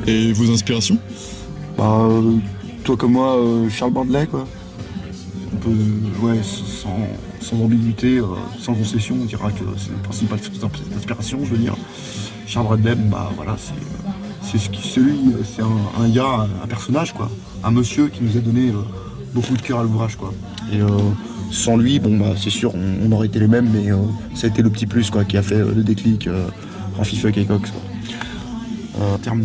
Et vos inspirations? Bah, toi comme moi, Charles Baudelaire, quoi. On peut, ouais, sans ambiguïté, sans concession, on dira que c'est le principal source d'inspiration, je veux dire. Charles Baudelaire, bah voilà, c'est un gars, un personnage, quoi. Un monsieur qui nous a donné beaucoup de cœur à l'ouvrage, quoi. Et sans lui, bon bah c'est sûr, on aurait été les mêmes, mais ça a été le petit plus, quoi, qui a fait le déclic Raffi Fuck et Cox, quoi. En termes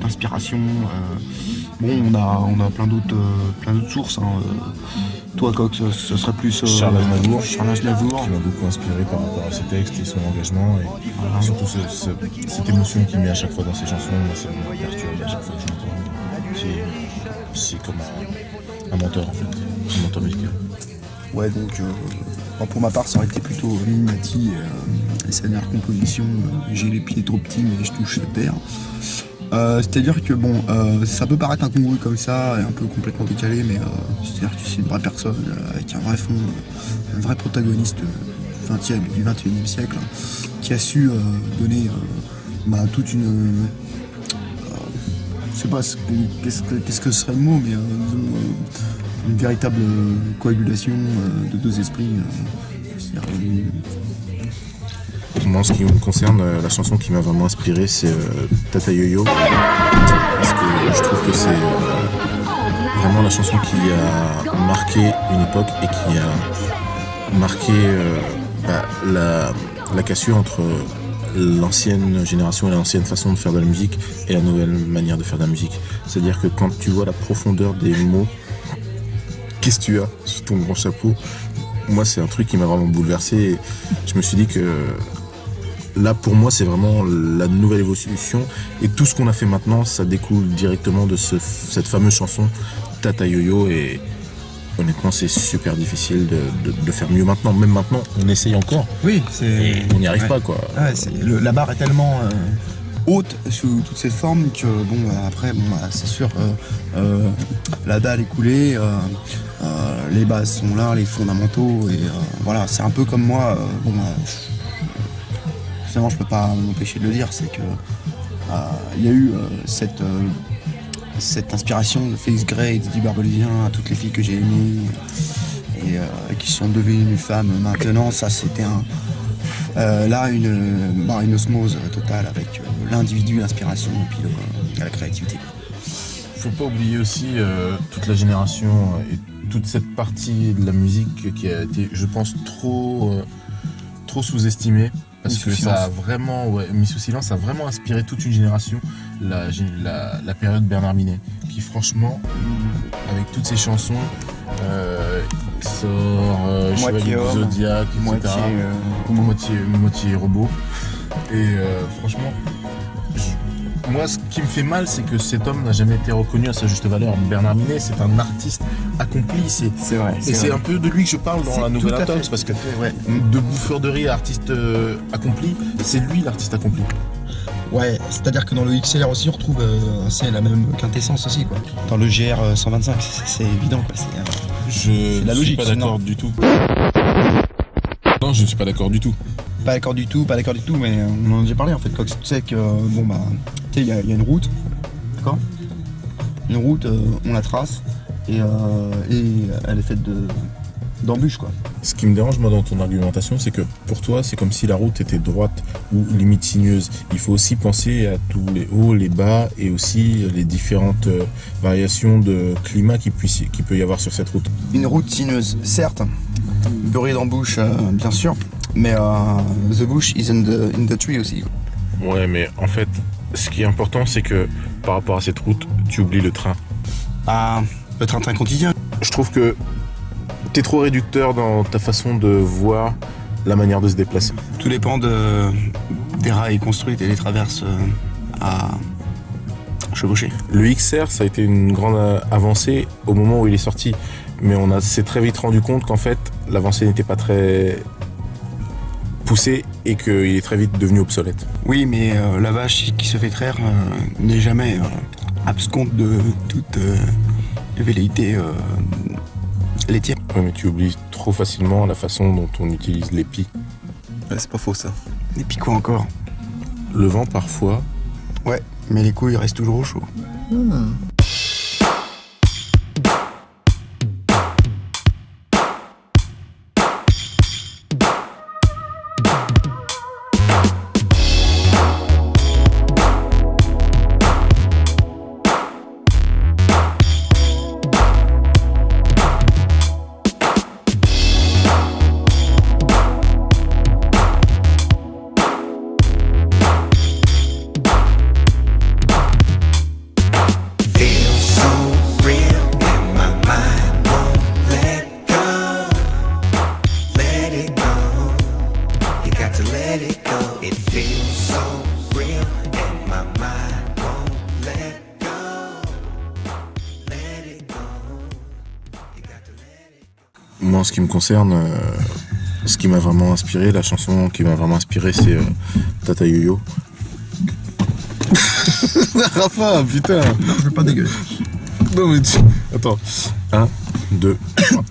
d'inspiration, bon, on a plein d'autres sources. Hein. Toi, Cox, ce serait plus Charles Aznavour, Charles Aznavour, qui m'a beaucoup inspiré par rapport à ses textes et son engagement, et surtout cette émotion qu'il met à chaque fois dans ses chansons. Moi, ça me perturbe à chaque fois que je l'entends. C'est comme un mentor, en fait, un mentor musical. Ouais, donc pour ma part, ça aurait été plutôt Illuminati, sa dernière composition, j'ai les pieds trop petits mais je touche la terre. C'est-à-dire que bon, ça peut paraître incongru comme ça, et un peu complètement décalé, mais c'est-à-dire que c'est une vraie personne avec un vrai fond, un vrai protagoniste du 21e siècle, qui a su donner toute une... je sais pas qu'est-ce que serait le mot, mais une véritable coagulation de deux esprits. Moi, en ce qui me concerne, la chanson qui m'a vraiment inspiré, c'est Tata Yo-Yo, parce que je trouve que c'est vraiment la chanson qui a marqué une époque et qui a marqué la cassure entre l'ancienne génération et l'ancienne façon de faire de la musique et la nouvelle manière de faire de la musique. C'est-à-dire que quand tu vois la profondeur des mots, qu'est-ce que tu as sur ton grand chapeau, moi c'est un truc qui m'a vraiment bouleversé, et je me suis dit que là pour moi c'est vraiment la nouvelle évolution, et tout ce qu'on a fait maintenant ça découle directement de cette fameuse chanson Tata Yo-Yo, et honnêtement c'est super difficile de faire mieux maintenant. Même maintenant on essaye encore, oui, et on n'y arrive pas, quoi. Ouais, la barre est tellement haute sous toutes ses formes que bon après c'est sûr, la dalle est coulée, les bases sont là, les fondamentaux, et voilà, c'est un peu comme moi, finalement je peux pas m'empêcher de le dire, c'est que il y a eu cette inspiration de Félix Gray et Didier Barbelivien à toutes les filles que j'ai aimées et qui sont devenues femmes maintenant. Ça c'était une osmose totale avec l'individu, l'inspiration et puis la créativité. Faut pas oublier aussi toute la génération et toute cette partie de la musique qui a été, je pense, trop sous-estimée, parce que ça a vraiment mis sous silence, ça a vraiment inspiré toute une génération, la période Bernard Minet, qui franchement, avec toutes ses chansons, sort Chevalier du Zodiac, etc. Moitié robot, et franchement, moi, ce qui me fait mal, c'est que cet homme n'a jamais été reconnu à sa juste valeur. Bernard Minet, c'est un artiste accompli. C'est vrai. Et c'est un peu de lui que je parle dans la nouvelle Intox, parce que de bouffeur de rire, artiste accompli, c'est lui l'artiste accompli. Ouais, c'est-à-dire que dans le XLR aussi, on retrouve c'est la même quintessence aussi, quoi. Dans le GR 125, c'est évident, quoi. C'est la logique. Je suis pas d'accord du tout. Non, je ne suis pas d'accord du tout. Pas d'accord du tout, mais on en a déjà parlé en fait, Cox. Tu sais que, il y a une route, d'accord ? Une route, on la trace, et elle est faite d'embûches, quoi. Ce qui me dérange, moi, dans ton argumentation, c'est que pour toi, c'est comme si la route était droite ou limite sinueuse. Il faut aussi penser à tous les hauts, les bas, et aussi les différentes variations de climat qu'il peut y avoir sur cette route. Une route sinueuse, certes, beurrée d'embûches, bien sûr. Mais the bush is in the tree aussi. Ouais, mais en fait, ce qui est important, c'est que par rapport à cette route, tu oublies le train. Ah, le train-train quotidien. Je trouve que t'es trop réducteur dans ta façon de voir la manière de se déplacer. Tout dépend des rails construits et des traverses à chevaucher. Le XR, ça a été une grande avancée au moment où il est sorti. Mais on s'est très vite rendu compte qu'en fait, l'avancée n'était pas très poussé et qu'il est très vite devenu obsolète. Oui, mais la vache qui se fait traire n'est jamais absconte de toute velléité laitière. Oui, mais tu oublies trop facilement la façon dont on utilise l'épi. Ouais, c'est pas faux ça. L'épi quoi encore ? Le vent parfois. Ouais, Mais les couilles restent toujours au chaud. Moi, en ce qui me concerne, ce qui m'a vraiment inspiré, la chanson qui m'a vraiment inspiré, c'est Tata Yo-Yo. Rafa, putain. Non, je veux pas dégueuler. Non mais attends. 1, 2, 3.